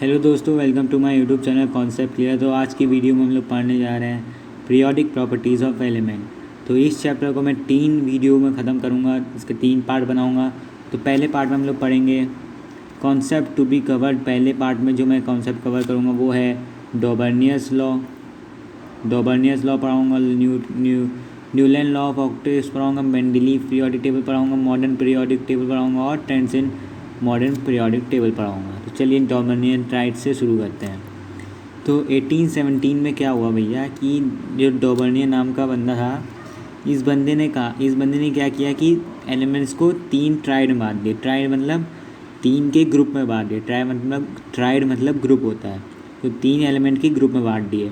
Hello दोस्तों, welcome to my YouTube channel concept clear. तो आज की वीडियो में हम लोग पढ़ने जा रहे हैं पीरियोडिक प्रॉपर्टीज़ ऑफ एलिमेंट। तो इस चैप्टर को मैं 3 वीडियो में ख़त्म करूँगा, इसके 3 पार्ट बनाऊँगा। तो पहले पार्ट में हम लोग पढ़ेंगे कॉन्सेप्ट टू बी कवर्ड। पहले पार्ट में जो मैं कॉन्सेप्ट कवर करूँगा वो है डॉबर्नियस लॉ पढ़ाऊँगा, न्यूलैंड लॉ ऑफ ऑक्टेव्स पढ़ाऊँगा, मेंडलीव पीरियोडिक टेबल पढ़ाऊँगा, मॉडर्न पीरियोडिक टेबल पढ़ाऊँगा और trends in modern periodic table पढ़ाऊँगा। तो चलिए डॉबर्नियन राइट से शुरू करते हैं। तो 1817 में क्या हुआ भैया कि जो डॉबर्नियन नाम का बंदा था, इस बंदे ने क्या किया कि एलिमेंट्स को 3 ट्राइड में बांट दिए। ट्राइड मतलब 3 के ग्रुप में बांट दिए। ट्राइड मतलब ग्रुप होता है। तो 3 एलिमेंट के ग्रुप में बांट दिए।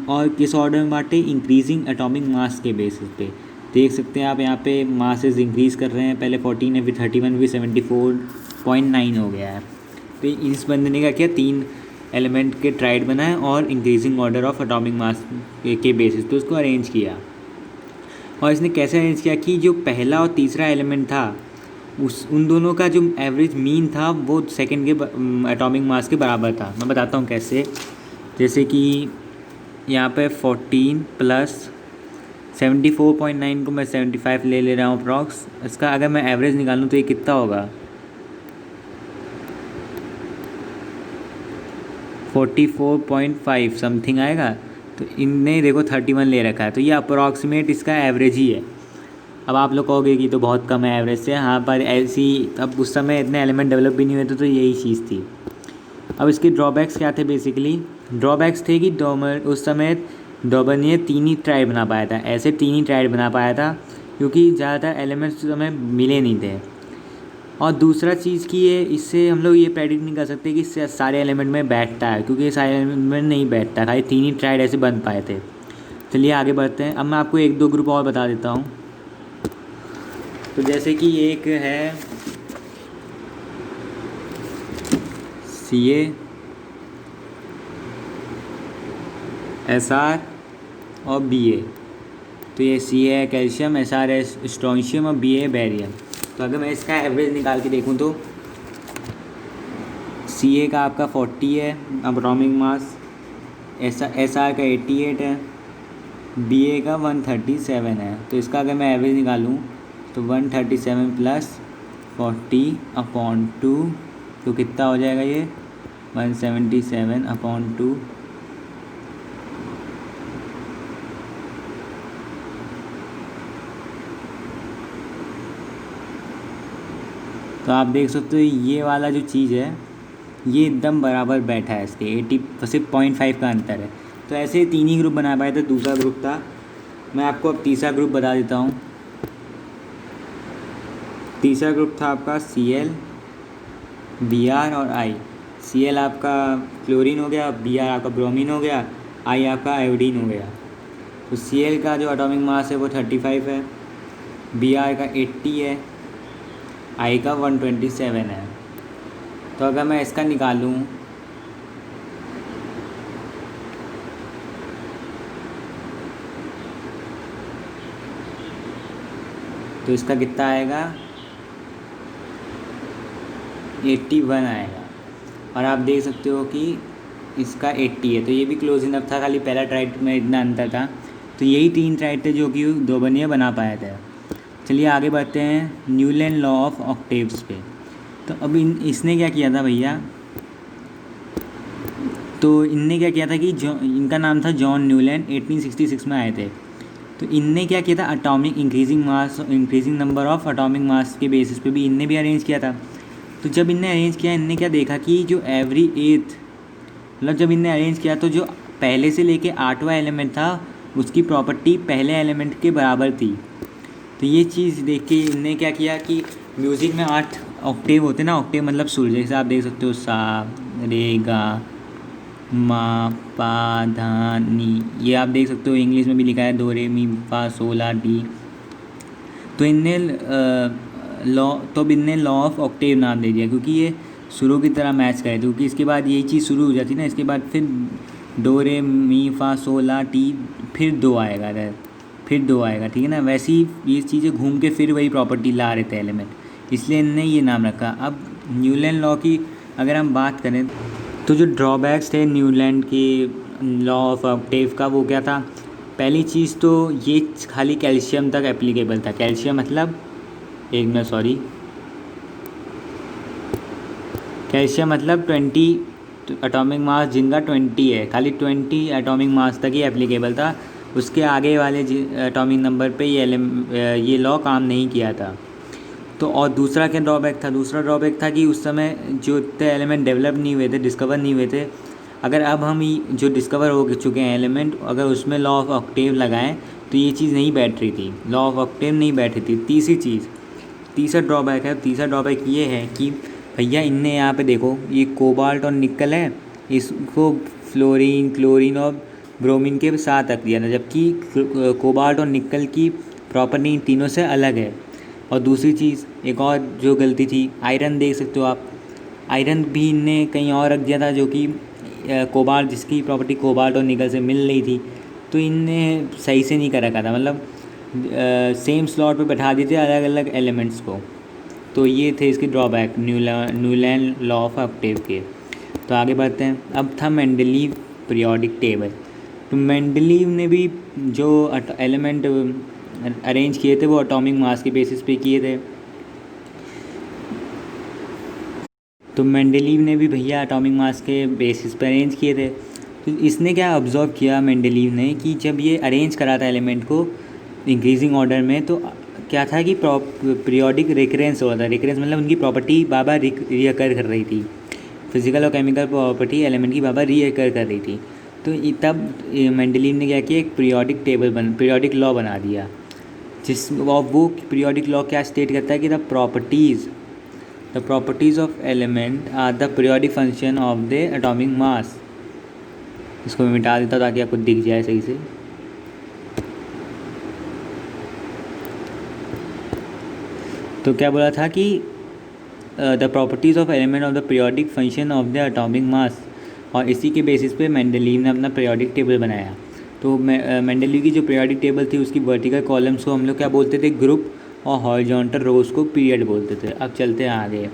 और किस ऑर्डर में बांटे? इंक्रीजिंग एटॉमिक मास के बेसिस पे। देख सकते हैं आप यहाँ पे मासेस इंक्रीज़ कर रहे हैं। पहले 14 है, फिर 31, फिर 74.9 हो गया है। तो इस बंदे ने क्या किया, 3 एलिमेंट के ट्राइड बनाए और increasing order of atomic mass के बेसिस पे उसको अरेंज किया। और इसने कैसे अरेंज किया कि जो पहला और तीसरा एलिमेंट था उन दोनों का जो एवरेज मीन था वो सेकंड के एटॉमिक मास के बराबर था। मैं बताता हूँ कैसे। जैसे कि यहाँ पे 14 प्लस 74.9 को मैं 75 ले रहा हूँ अप्रॉक्स। इसका अगर मैं एवरेज निकालूँ तो ये कितना होगा? 44.5 समथिंग आएगा। तो इनने देखो 31 ले रखा है, तो ये अप्रॉक्सीमेट इसका एवरेज ही है। अब आप लोग कहोगे कि तो बहुत कम है एवरेज से। हाँ, पर ऐसी अब उस समय इतने एलिमेंट डेवलप भी नहीं हुए थे, तो यही चीज़ थी। अब इसके ड्रॉबैक्स क्या थे? बेसिकली ड्रॉबैक्स थे कि उस समय डॉबर्नियन 3 ही ट्राइड बना पाया था। ऐसे 3 ही ट्राइड बना पाया था क्योंकि ज़्यादातर एलिमेंट्स उस समय मिले नहीं थे। और दूसरा चीज़ कि ये इससे हम लोग ये प्रेडिक्ट नहीं कर सकते कि सारे एलिमेंट में बैठता है, क्योंकि ये सारे एलिमेंट में नहीं बैठता। खाली 3 ही ट्राइड ऐसे बन पाए थे। चलिए आगे बढ़ते हैं। अब मैं आपको 1-2 ग्रुप और बता देता हूँ। तो जैसे कि एक है Ca, Sr और Ba। तो ये Ca है कैल्शियम, Sr है स्ट्रोंशियम और Ba है बैरियम। तो अगर मैं इसका एवरेज निकाल के देखूँ तो Ca का आपका 40 है एटॉमिक मास, Sr का 88 है, Ba का 137 है। तो इसका अगर मैं एवरेज निकालूँ तो 137 प्लस 40/2, तो कितना हो जाएगा ये? 177/2। तो आप देख सकते हो ये वाला जो चीज़ है ये एकदम बराबर बैठा है इसके। 80 सिर्फ 0.5 का अंतर है। तो ऐसे 3 ही ग्रुप बना पाए थे। दूसरा ग्रुप था, मैं आपको अब तीसरा ग्रुप बता देता हूँ। तीसरा ग्रुप था आपका Cl, Br और I। Cl आपका क्लोरीन हो गया, Br आपका ब्रोमीन हो गया, I आपका आयोडीन हो गया। तो Cl का जो एटॉमिक मास है वो 35 है, Br का 80 है, I का 127 है। तो अगर मैं इसका निकालूँ तो इसका कितना आएगा? 81 आएगा। और आप देख सकते हो कि इसका 80 है। तो ये भी क्लोज इनफ था, खाली पहला ट्राइड में इतना अंतर था। तो यही 3 ट्राइड थे जो कि डॉबर्नियन बना पाया था। चलिए आगे बढ़ते हैं न्यूलैंड लॉ ऑफ ऑक्टेव्स पे। तो अब इसने क्या किया था भैया? तो इनने क्या किया था कि इनका नाम था जॉन न्यूलैंड, 1866 में आए थे। तो इनने क्या किया था? Atomic increasing number of atomic mass के बेसिस पे भी इनने भी अरेंज किया था। तो जब इनने अरेंज किया, इनने क्या देखा कि जो एवरी एथ मतलब जब इनने अरेंज किया तो जो पहले से लेके 8वां एलिमेंट था उसकी प्रॉपर्टी पहले एलिमेंट के बराबर थी। तो ये चीज़ देख के इनने क्या किया कि म्यूज़िक में 8 ऑक्टेव होते ना, ऑक्टेव मतलब सुर। जैसे आप देख सकते हो सा, रे, गा, मा, पा, धा, नी। ये आप देख सकते हो इंग्लिश में भी लिखा है दो, रे, मी, फा, सो, ला, डी। तो इनने लॉ ऑफ ऑक्टेव नाम दे दिया, क्योंकि ये सुरों की तरह मैच करे। क्योंकि इसके बाद यही चीज़ शुरू हो जाती ना, इसके बाद फिर डो, रे, मी, फा, सो, ला, टी, फिर 2 आएगा, फिर 2 आएगा, ठीक है ना। वैसे ही ये चीज़ें घूम के फिर वही प्रॉपर्टी ला रहे थे एलिमेंट, इसलिए इनने ये नाम रखा। अब न्यूलैंड लॉ की अगर हम बात करें तो जो ड्रॉबैक्स थे न्यूलैंड की लॉ ऑफ ऑक्टेव का, वो क्या था? पहली चीज़ तो ये खाली कैल्शियम तक एप्लीकेबल था। कैल्शियम मतलब, एक मिनट सॉरी, कैल्शियम मतलब 20 एटॉमिक मास जिनका 20 है, खाली 20 एटॉमिक मास तक ही एप्लीकेबल था। उसके आगे वाले एटॉमिक नंबर पे ये लॉ काम नहीं किया था। तो और दूसरा क्या ड्रॉबैक था? दूसरा ड्रॉबैक था कि उस समय जो इतने एलिमेंट डेवलप नहीं हुए थे, डिस्कवर नहीं हुए थे। अगर अब हम जो डिस्कवर हो चुके हैं एलिमेंट, अगर उसमें लॉ ऑफ ऑक्टेव लगाएं तो ये चीज़ नहीं बैठ रही थी, लॉ ऑफ ऑक्टेव नहीं बैठ रही थी। तीसरा ड्रॉबैक है। तीसरा ड्रॉबैक ये है कि भैया इनने यहाँ पे देखो, ये कोबाल्ट और निकल है, इसको फ्लोरीन, क्लोरीन और ब्रोमीन के साथ रख दिया था, जबकि कोबाल्ट और निकल की प्रॉपर्टी इन तीनों से अलग है। और दूसरी चीज़, एक और जो गलती थी, आयरन देख सकते हो आप, आयरन भी इनने कहीं और रख दिया था, जो कि कोबाल्ट, जिसकी प्रॉपर्टी कोबाल्ट और निकल से मिल रही थी। तो इनने सही से नहीं कर रखा था, मतलब सेम स्लॉट पे बैठा दिए थे अलग अलग एलिमेंट्स को। तो ये थे इसके drawback Newlands law of octave के। तो आगे बढ़ते हैं। अब था मेंडलीव पीरियोडिक टेबल। तो मेंडलीव ने भी जो एलिमेंट अरेंज किए थे वो एटॉमिक मास के बेसिस पे किए थे। तो मेंडलीव ने भी भैया एटॉमिक मास के बेसिस पे अरेंज किए थे। तो इसने क्या ऑब्जर्व किया मेंडलीव ने कि जब ये अरेंज करा था एलिमेंट को इंक्रीजिंग ऑर्डर में, तो क्या था कि पीरियोडिक रिकरेंस हुआ था। रिकरेंस मतलब उनकी प्रॉपर्टी बार बार रीअकर कर रही थी, फिजिकल और केमिकल प्रॉपर्टी एलिमेंट की बार बार रीअकर कर रही थी। तो तब मेंडलीव ने क्या किया, एक पीरियोडिक लॉ बना दिया, वो पीरियोडिक लॉ क्या स्टेट करता है कि the properties of element are the periodic function of the atomic mass. इसको मैं मिटा देता ताकि आपको दिख जाए सही से। तो क्या बोला था कि the properties of element of the periodic function of the atomic मास, और इसी के बेसिस पे मेंडलीव ने अपना पीरियोडिक टेबल बनाया। तो मेंडलीव की जो पीरियोडिक टेबल थी उसकी वर्टिकल कॉलम्स को हम लोग क्या बोलते थे, ग्रुप, और हॉरिजॉन्टल रोज को पीरियड बोलते थे। अब चलते हैं आगे।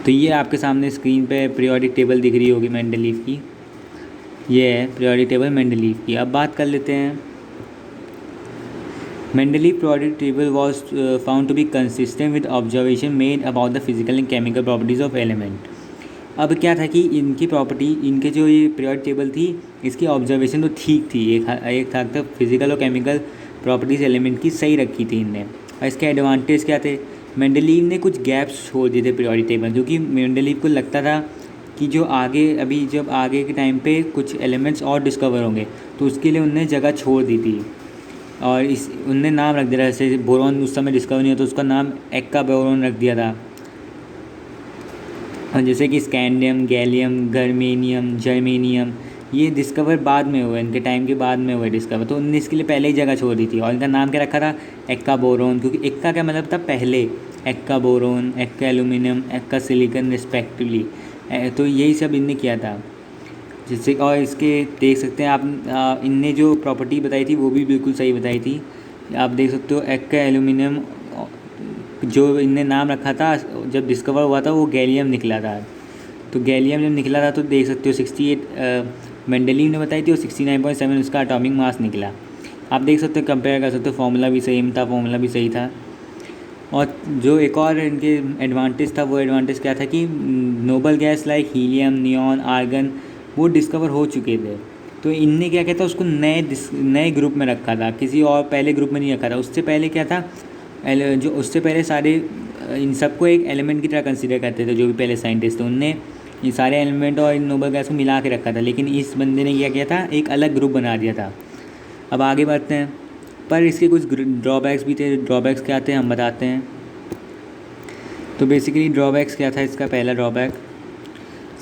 तो ये आपके सामने स्क्रीन पे पीरियोडिक टेबल दिख रही होगी मेंडलीव की, ये है पीरियोडिक टेबल मेंडलीव की। अब बात कर लेते हैं। Mendeleev periodic table was found to be consistent with observation made about the physical and chemical properties of element. अब क्या था कि इनकी प्रॉपर्टी, इनके जो ये पीरियोडिक टेबल थी, इसकी ऑब्जर्वेशन तो ठीक थी, एक था तक फिजिकल और केमिकल प्रॉपर्टीज़ एलिमेंट की सही रखी थी इनने। और इसके एडवांटेज क्या थे? मेंडलीव ने कुछ गैप्स छोड़ दिए थे पीरियोडिक टेबल, जो कि मेंडलीव को लगता था कि जो आगे, अभी जब आगे के टाइम पे कुछ एलिमेंट्स और डिस्कवर होंगे तो उसके लिए उनने जगह छोड़ दी थी। और उनने नाम रख दिया, जैसे बोरॉन उस समय डिस्कवर नहीं हुआ तो उसका नाम एक्का बोरॉन रख दिया था। जैसे कि स्कैंडियम, गैलियम, जर्मेनियम ये डिस्कवर बाद में हुए, इनके टाइम के बाद में हुए डिस्कवर। तो उनने इसके लिए पहले ही जगह छोड़ दी थी। और इनका नाम क्या रखा था? एक्का बोरोन, क्योंकि एक्का का मतलब था पहले, Ekka boron, Ekka aluminium, Ekka silicon respectively. तो यही सब इनने किया था। जिससे, और इसके देख सकते हैं आप, इनने जो प्रॉपर्टी बताई थी वो भी बिल्कुल सही बताई थी। आप देख सकते हो एक्का एल्यूमिनियम जो इनने नाम रखा था जब डिस्कवर हुआ था वो गैलियम निकला था। तो गैलियम जब निकला था तो देख सकते हो 68 मेंडलीव ने बताई थी और 69.7 उसका एटॉमिक मास निकला। आप देख सकते हो, कंपेयर कर सकते हो, फार्मूला भी सेम था, फार्मूला भी सही था। और जो एक और इनके एडवांटेज था, वो एडवांटेज क्या था कि noble gas like helium, neon, argon वो डिस्कवर हो चुके थे। तो इनने क्या किया था, उसको नए ग्रुप में रखा था, किसी और पहले ग्रुप में नहीं रखा था। उससे पहले क्या था, जो उससे पहले सारे इन सबको एक एलिमेंट की तरह कंसीडर करते थे, जो भी पहले साइंटिस्ट थे उनने ये सारे एलिमेंट और इन नोबल गैस को मिला के रखा था। लेकिन इस बंदे ने क्या किया था, एक अलग ग्रुप बना दिया था। अब आगे बढ़ते हैं। पर इसके कुछ ड्रॉबैक्स भी थे। ड्रॉबैक्स क्या थे हम बताते हैं। तो बेसिकली ड्रॉबैक्स क्या था इसका? पहला drawback,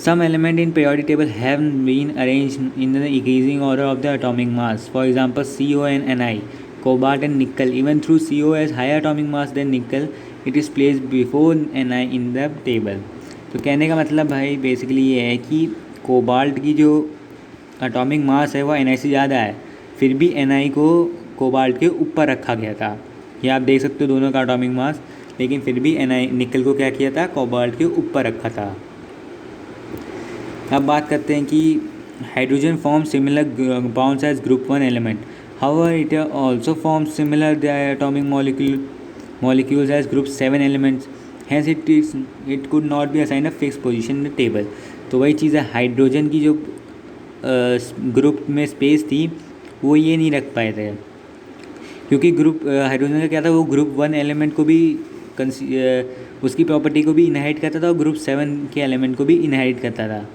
some element in periodic table have been arrange in the increasing order of the atomic mass, for example CO and Ni, cobalt and nickel. Even though CO has higher atomic mass than nickel, it is placed before Ni in the table. तो कहने का मतलब भाई basically ये है कि cobalt की जो एटॉमिक मास है वो Ni से ज़्यादा है, फिर भी Ni को कोबाल्ट के ऊपर रखा गया था। ये आप देख सकते हो दोनों का एटॉमिक मास, लेकिन फिर भी निकल को क्या किया था, कोबाल्ट के ऊपर रखा था। अब बात करते हैं कि hydrogen form similar compounds age group 1 element, however it also form similar atomic molecules as group 7 elements, hence it could not be assigned a fixed position in the table। तो वही चीज़ है, हाइड्रोजन की जो ग्रुप में space थी वो ये नहीं रख पाए थे, क्योंकि ग्रुप हाइड्रोजन का क्या था, वो ग्रुप 1 एलिमेंट को भी उसकी प्रॉपर्टी को भी इनहेरिट करता था और ग्रुप 7 के एलिमेंट को भी इनहेरिट करता था।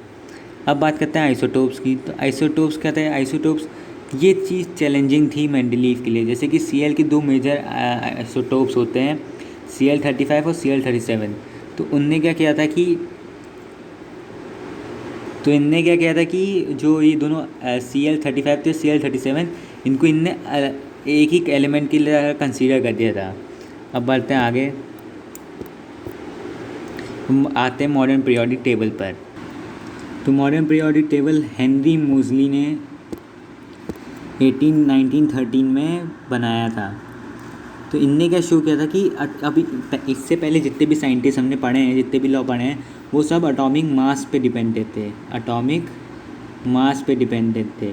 अब बात करते हैं आइसोटोप्स की। तो आइसोटोप्स क्या था, आइसोटोप्स ये चीज़ चैलेंजिंग थी मेंडलीव के लिए। जैसे कि Cl की दो मेजर आइसोटोप्स होते हैं, Cl35 और Cl37। तो इनने क्या किया था कि जो ये दोनों Cl35 थे, Cl37, इनको इनने एक ही एलिमेंट के लिए कंसीडर कर दिया था। अब बढ़ते हैं आगे, हम आते हैं मॉडर्न पीरियोडिक टेबल पर। तो मॉडर्न पीरियोडिक टेबल हेनरी मोज़ली ने 1913 में बनाया था। तो इनने क्या शो किया था कि अभी इससे पहले जितने भी साइंटिस्ट हमने पढ़े हैं, जितने भी लॉ पढ़े हैं, वो सब एटॉमिक मास पे डिपेंडेंट थे।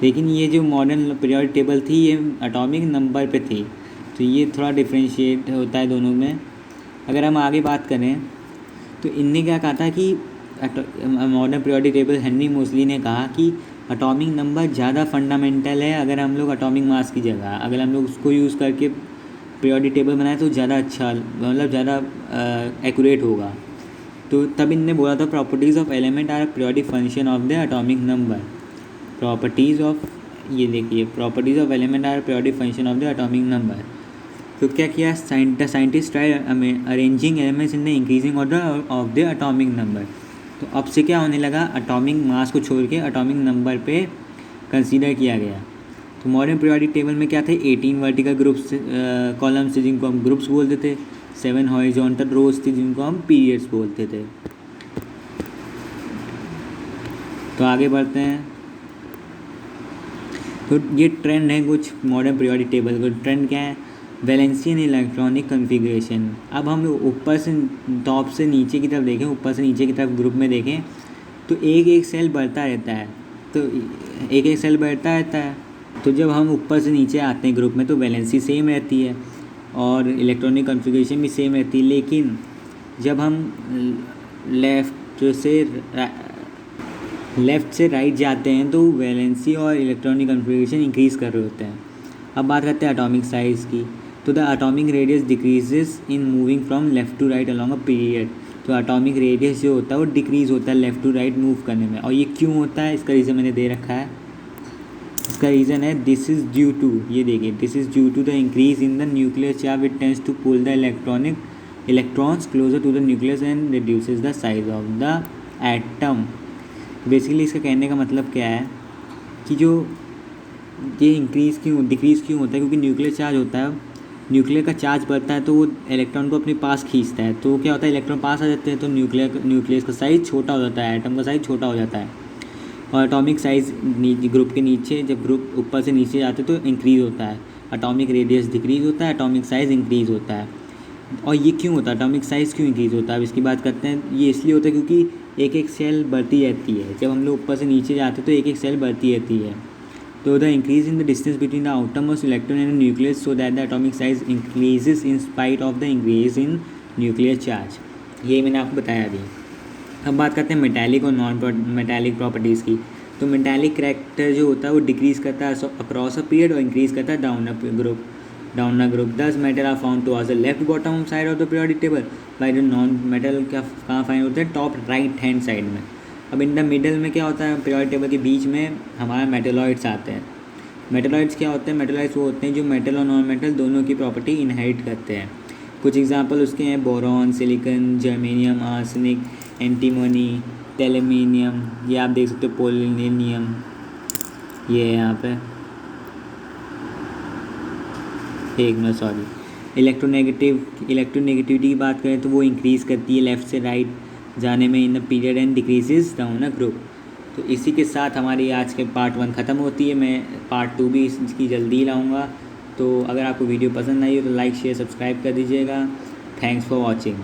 लेकिन ये जो मॉडर्न पीरियोडिक टेबल थी ये एटॉमिक नंबर पे थी। तो ये थोड़ा डिफरेंशिएट होता है दोनों में। अगर हम आगे बात करें तो इनने क्या कहा था कि मॉडर्न पीरियोडिक टेबल हेनरी मोज़ली ने कहा कि एटॉमिक नंबर ज़्यादा फंडामेंटल है। अगर हम लोग एटॉमिक मास की जगह अगर हम लोग उसको यूज़ करके पीरियोडिक टेबल बनाए तो ज़्यादा अच्छा, मतलब ज़्यादा एक्यूरेट होगा। तो तब इनने बोला था properties of element are periodic function of the atomic number. Properties of element are periodic function of the atomic number. तो क्या किया, scientist try arranging elements in the increasing order of the atomic number. तो अब से क्या होने लगा, atomic mass को छोड़ के एटॉमिक नंबर पे कंसीडर किया गया। तो मॉडर्न पीरियोडिक टेबल में क्या थे, 18 वर्टिकल ग्रुप्स कॉलम्स थे जिनको हम ग्रुप्स बोलते थे, 7 हॉरिजॉन्टल रोज थी जिनको हम पीरियड्स बोलते थे। तो आगे बढ़ते हैं। तो ये ट्रेंड है कुछ मॉडर्न पीरियोडिक टेबल का। ट्रेंड क्या है, वैलेंसियन इलेक्ट्रॉनिक कन्फिग्रेशन। अब हम लोग ऊपर से टॉप से नीचे की तरफ देखें, ऊपर से नीचे की तरफ ग्रुप में देखें तो एक एक सेल बढ़ता रहता है। तो जब हम ऊपर से नीचे आते हैं ग्रुप में तो वैलेंसी सेम रहती है और इलेक्ट्रॉनिक कन्फिग्रेशन भी सेम रहती है। लेकिन जब हम लेफ़्ट से राइट जाते हैं तो वैलेंसी और इलेक्ट्रॉनिक कन्फिग्रेशन इंक्रीज़ कर रहे होते हैं। अब बात करते हैं एटॉमिक साइज़ की। तो the atomic radius decreases in moving from left to right along a period. तो एटॉमिक रेडियस जो होता है वो डिक्रीज़ होता है लेफ़्ट टू राइट मूव करने में। और ये क्यों होता है, इसका रीज़न मैंने दे रखा है। इसका रीज़न है this is due to the increase in the nuclear charge which tends to pull the electrons closer to the nucleus and reduces the size of the atom. Basically इसका कहने का मतलब क्या है कि जो ये डिक्रीज़ क्यों होता है, क्योंकि न्यूक्लियर चार्ज होता है, न्यूक्लियर का चार्ज बढ़ता है तो वो इलेक्ट्रॉन को अपने पास खींचता है। तो क्या होता है, इलेक्ट्रॉन पास आ जाते हैं तो न्यूक्लियस का साइज़ छोटा हो जाता है, एटम का साइज़ छोटा हो जाता है। और एटॉमिक साइज़ ग्रुप के नीचे, जब ग्रुप ऊपर से नीचे जाते तो इंक्रीज़ होता है, एटॉमिक रेडियस डिक्रीज़ होता है, एटॉमिक साइज़ इंक्रीज़ होता है। और ये क्यों होता है, एटॉमिक साइज़ क्यों इंक्रीज़ होता है, अब इसकी बात करते हैं। ये इसलिए होता है क्योंकि एक एक सेल बढ़ती रहती है। जब हम लोग ऊपर से नीचे जाते तो एक एक सेल बढ़ती रहती है। तो the increase in the distance between the outermost electron and nucleus so that the atomic size increases in spite of the increase in nuclear charge. ये मैंने आपको बताया अभी। अब बात करते हैं मेटालिक और नॉन मेटालिक प्रॉपर्टीज़ की। तो मेटालिक करैक्टर जो होता है वो डिक्रीज़ करता है अक्रॉस अ पीरियड और इंक्रीज़ करता है down a group. These metal are found towards the left bottom side of the periodic table, by the non metal कहाँ फाइंड होता है, टॉप राइट हैंड साइड में। अब इन द मिडल में क्या होता है, पीरियोडिक टेबल के बीच में हमारे मेटलॉइड्स आते हैं। मेटलॉइड्स क्या होते हैं, मेटलॉइड्स वो होते हैं जो मेटल और नॉन मेटल दोनों की प्रॉपर्टी इनहेरिट करते हैं। कुछ एग्जांपल उसके हैं boron, silicon, germanium, arsenic, antimony, tellurium, ये आप देख सकते हो, पोलोनियम, ये है यहाँ पे। इलेक्ट्रोनेगेटिविटी की बात करें तो वो इंक्रीज़ करती है लेफ़्ट से राइट जाने में in the period and decreases down a group. तो इसी के साथ हमारी आज के पार्ट 1 ख़त्म होती है। मैं पार्ट 2 भी इसकी जल्दी ही लाऊँगा। तो अगर आपको वीडियो पसंद आई हो तो लाइक शेयर सब्सक्राइब कर दीजिएगा। Thanks for watching.